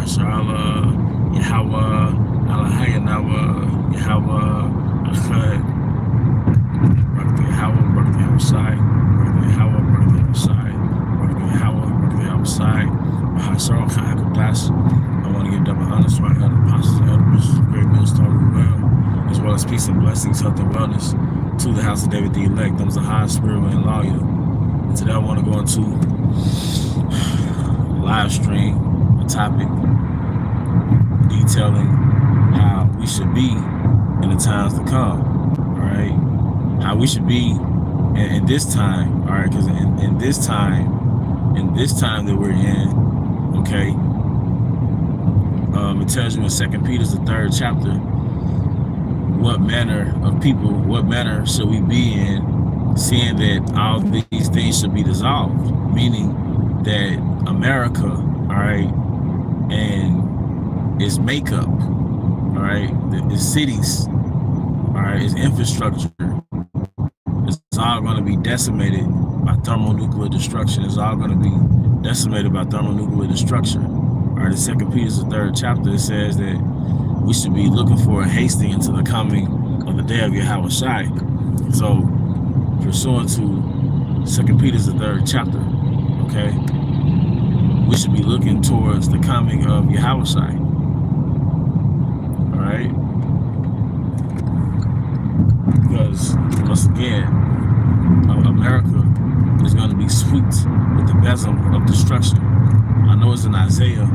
Mashallah, Yahweh, Alahayanawa, Yahweh, Achad, Barak Yahweh, Barak Yahweh, Barak Yahweh, Barak Yahweh, Barak Yahweh, Barak Yahweh, Mahasar Khakadas. I want to give double honor to my elder apostles and elder bishops, great millstone well, as well as peace and blessings, health and wellness to the house of David the elect, those are high SpiritwindLevi. And today I want to go into a live stream, a topic detailing how we should be in the times to come, all right? How we should be in this time, all right? Because in this time that we're in, okay, it tells you in 2 Peter, the 3rd chapter, what manner of people, what manner should we be in, seeing that all these things should be dissolved, meaning that America, all right, and its makeup, all right, its cities, all right, its infrastructure, it's all going to be decimated by thermonuclear destruction. It's all going to be decimated by thermonuclear destruction. All right, in 2 Peter, the 3rd chapter, it says that we should be looking for and hasting into the coming of the day of Yahweh Shai. So, pursuant to 2 Peter, the 3rd chapter, okay, we should be looking towards the coming of Yahweh Shai. All right? Because, once again, America is going to be swept with the besom of destruction. I know it's in Isaiah.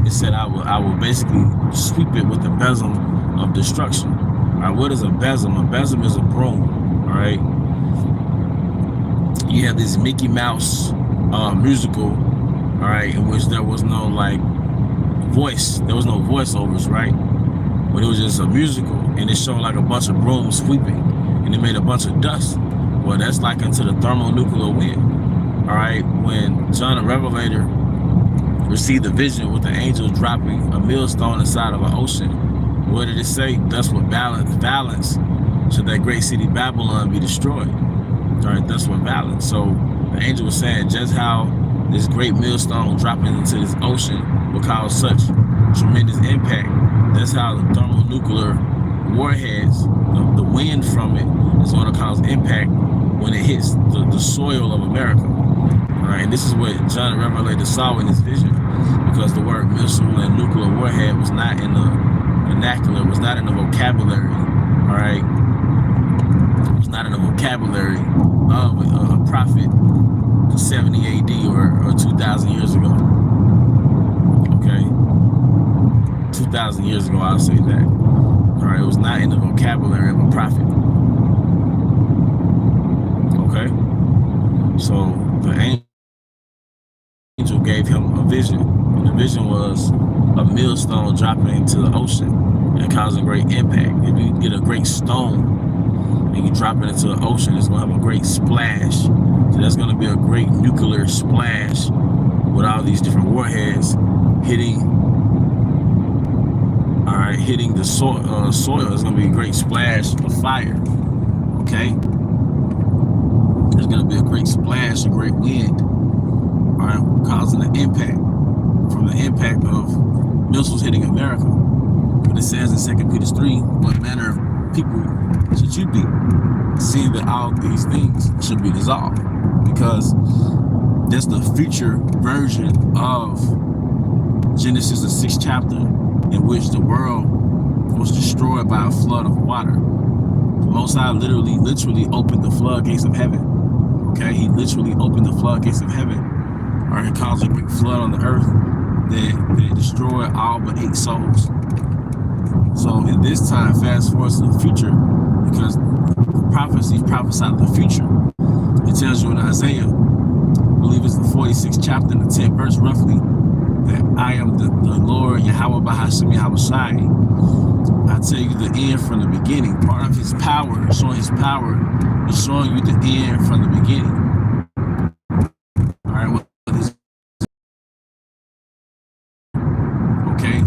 It said, I will basically sweep it with the besom of destruction. All right, what is a besom? A besom is a broom. All right. You have this Mickey Mouse musical, all right, in which there was no voice. There was no voiceovers, right? But it was just a musical, and it showed like a bunch of brooms sweeping, and it made a bunch of dust. Well, that's like into the thermonuclear wind. All right, when John the Revelator received the vision with the angel dropping a millstone inside of an ocean, what did it say? Thus with violence should that great city Babylon be destroyed. All right, that's what violence. So the angel was saying just how this great millstone dropping into this ocean will cause such tremendous impact. That's how the thermonuclear warheads, the wind from it is going to cause impact when it hits the soil of America. All right, and this is what John the Revelator saw in his vision, because the word missile and nuclear warhead was not in the vernacular, was not in the vocabulary. All right, it was not in the vocabulary of a prophet 70 AD or 2,000 years ago. Okay, 2,000 years ago, I'll say that. All right, it was not in the vocabulary of a prophet. Okay, so the angel gave him a vision, and the vision was a millstone dropping into the ocean and causing great impact. If you get a great stone and you drop it into the ocean, it's going to have a great splash. So there's going to be a great nuclear splash with all these different warheads hitting. All right, hitting the soil. It's going to be a great splash of fire. Okay, there's going to be a great splash, a great wind. All right, causing an impact from the impact of missiles hitting America. But it says in 2 Peter 3, what manner of people should you be, seeing that all these things should be dissolved? Because that's the future version of Genesis, the 6th chapter, in which the world was destroyed by a flood of water. The Most High literally opened the floodgates of heaven. Okay, he literally opened the floodgates of heaven. Or he caused a great flood on the earth that destroyed all but 8 souls. So in this time, fast forward to the future, because prophecies prophesied the future. It tells you in Isaiah, I believe it's the 46th chapter, in the 10th verse roughly, that I am the Lord Yahweh Bahashim Yahweh Shai. I tell you the end from the beginning. Part of his power, showing his power, is showing you the end from the beginning. All right, what is okay?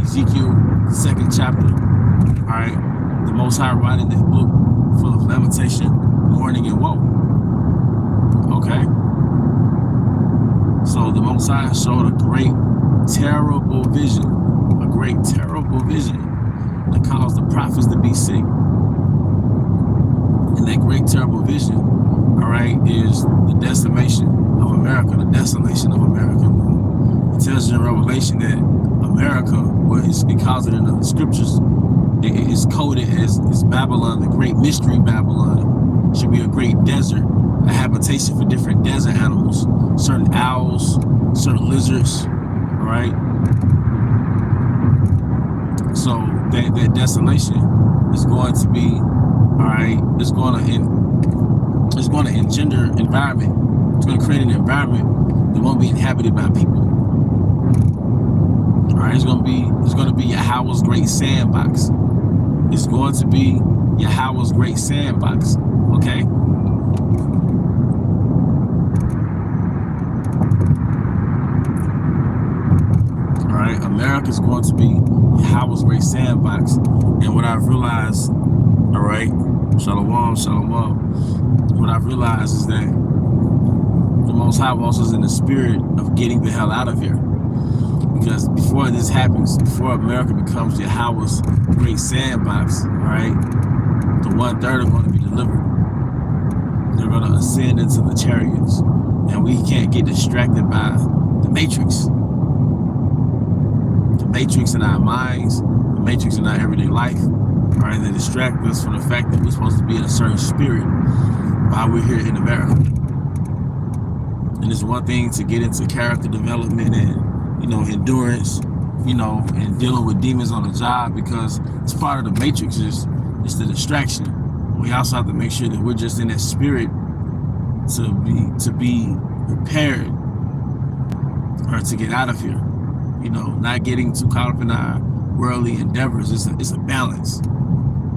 Ezekiel 2nd chapter. All right, the Most High writing this book full of lamentation, mourning, and woe. Okay, so the Most High showed a great terrible vision, a great terrible vision that caused the prophets to be sick. And that great terrible vision, all right, is the decimation of America, the desolation of America. It tells you in Revelation that America, well, it calls it in the scriptures, it is coded as Babylon, the great mystery Babylon. It should be a great desert, a habitation for different desert animals, certain owls, certain lizards, all right? So that desolation is going to be, all right, it's going to engender environment. It's going to create an environment that won't be inhabited by people. All right, it's going to be Yahweh's great sandbox. It's going to be Yahweh's great sandbox. Okay. All right, America's going to be Yahweh's great sandbox. And what I've realized, all right, shalom, shalom. What I've realized is that the Most High wants us in the spirit of getting the hell out of here. Because before this happens, before America becomes Yahweh's great sandbox, right, the 1/3 are going to be delivered. They're going to ascend into the chariots. And we can't get distracted by the matrix. The matrix in our minds, the matrix in our everyday life, right, that distract us from the fact that we're supposed to be in a certain spirit while we're here in America. And it's one thing to get into character development and, endurance, and dealing with demons on the job, because it's part of the matrix, it's the distraction. We also have to make sure that we're just in that spirit to be prepared or to get out of here. Not getting too caught up in our worldly endeavors. It's a balance.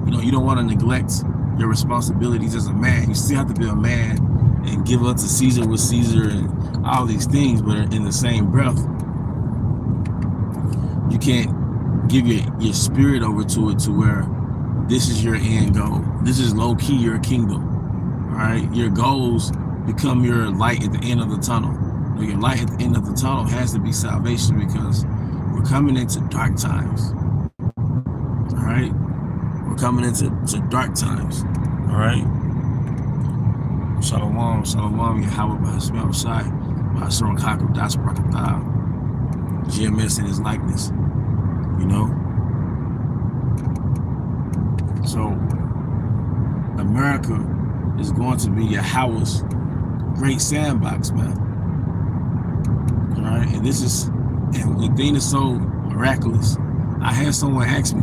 You don't want to neglect your responsibilities as a man. You still have to be a man and give up to Caesar with Caesar and all these things, but in the same breath, you can't give your spirit over to it to where this is your end goal. This is low-key your kingdom, all right? Your goals become your light at the end of the tunnel. Your light at the end of the tunnel has to be salvation, because we're coming into dark times, all right? We're coming into dark times, all right? Shalom, shalom, Yahweh B'Hashem outside, B'Hashem Kakab Das Brakatah, GMS in his likeness, So, America is going to be Yahweh's great sandbox, man. All right, and the thing is so miraculous. I had someone ask me,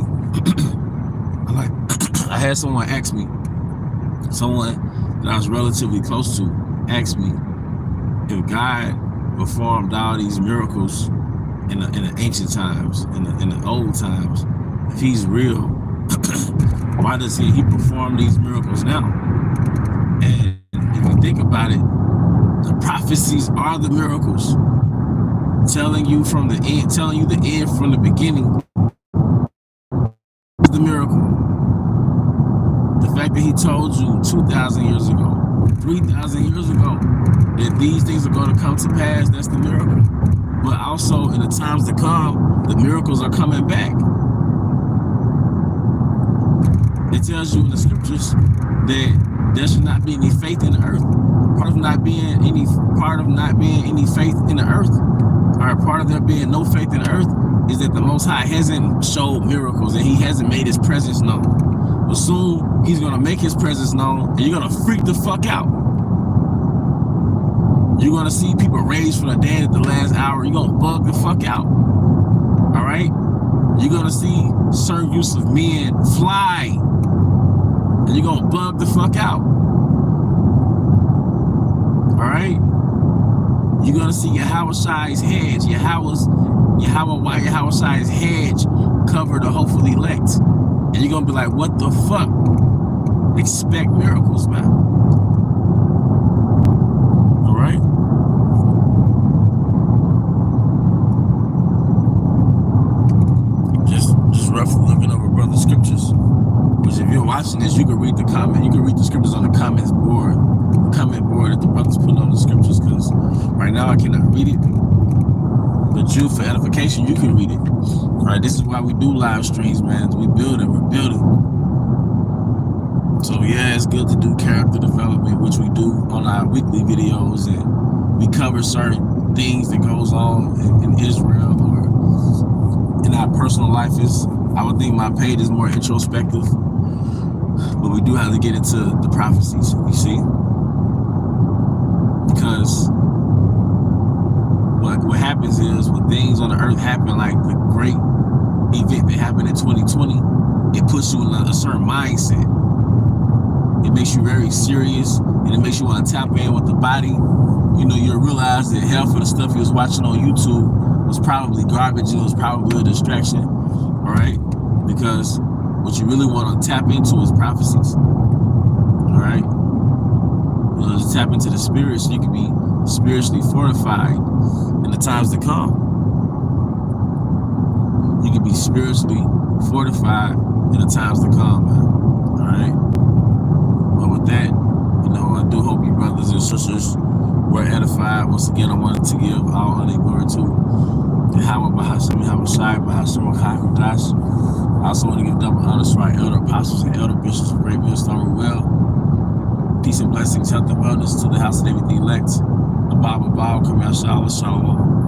someone that I was relatively close to asked me if God performed all these miracles in the ancient times, in the old times, if he's real, why does he perform these miracles now? And if you think about it, the prophecies are the miracles, telling you the end from the beginning. The miracle. The fact that he told you 2,000 years ago, 3,000 years ago, that these things are going to come to pass, that's the miracle. But also in the times to come, the miracles are coming back. It tells you in the scriptures that there should not be any faith in the earth. Part of not being any faith in the earth, or part of there being no faith in the earth, is that the Most High hasn't showed miracles and he hasn't made his presence known. But soon he's gonna make his presence known, and you're gonna freak the fuck out. You're gonna see people raised from the dead at the last hour. You're gonna bug the fuck out. All right? You're gonna see certain use of men fly, and you're gonna bug the fuck out. All right? You're gonna see Yahweh Shai's hedge, Yahweh Shai's hedge cover the hopefully elect. And you're gonna be like, what the fuck? Expect miracles, man. All right? Just roughly looking over brother scriptures. Because if you're watching this, you can read the comment. You can read the scriptures on the comment board that the brothers put on the scriptures. Because right now I cannot read it. But you, for edification, you can read it. All right, this is why we do live streams, man. We build it, we're building. So yeah, it's good to do character development, which we do on our weekly videos, and we cover certain things that goes on in Israel or in our personal life. I would think my page is more introspective, but we do have to get into the prophecies, you see? Because what happens is when things on the earth happen, like the great event that happened in 2020, it puts you in a certain mindset. It makes you very serious, and it makes you want to tap in with the body. You know, you'll realize that half of the stuff you was watching on YouTube was probably garbage. It was probably a distraction, all right? Because what you really want to tap into is prophecies, all right? You know, to tap into the spirit so you can be spiritually fortified in the times to come. You can be spiritually fortified in the times to come, man, all right? But with that, you know, I do hope you brothers and sisters were edified. Once again, I wanted to give all honor and glory to Yahweh Bahashem, Yahweh Shai, Bahashem, Chakadosh. I also want to give double honors to our elder apostles and elder bishops of Great Millstone Well. Peace and blessings, health and wellness to the house of everything elect. Abba, Kabbalah, Shalom.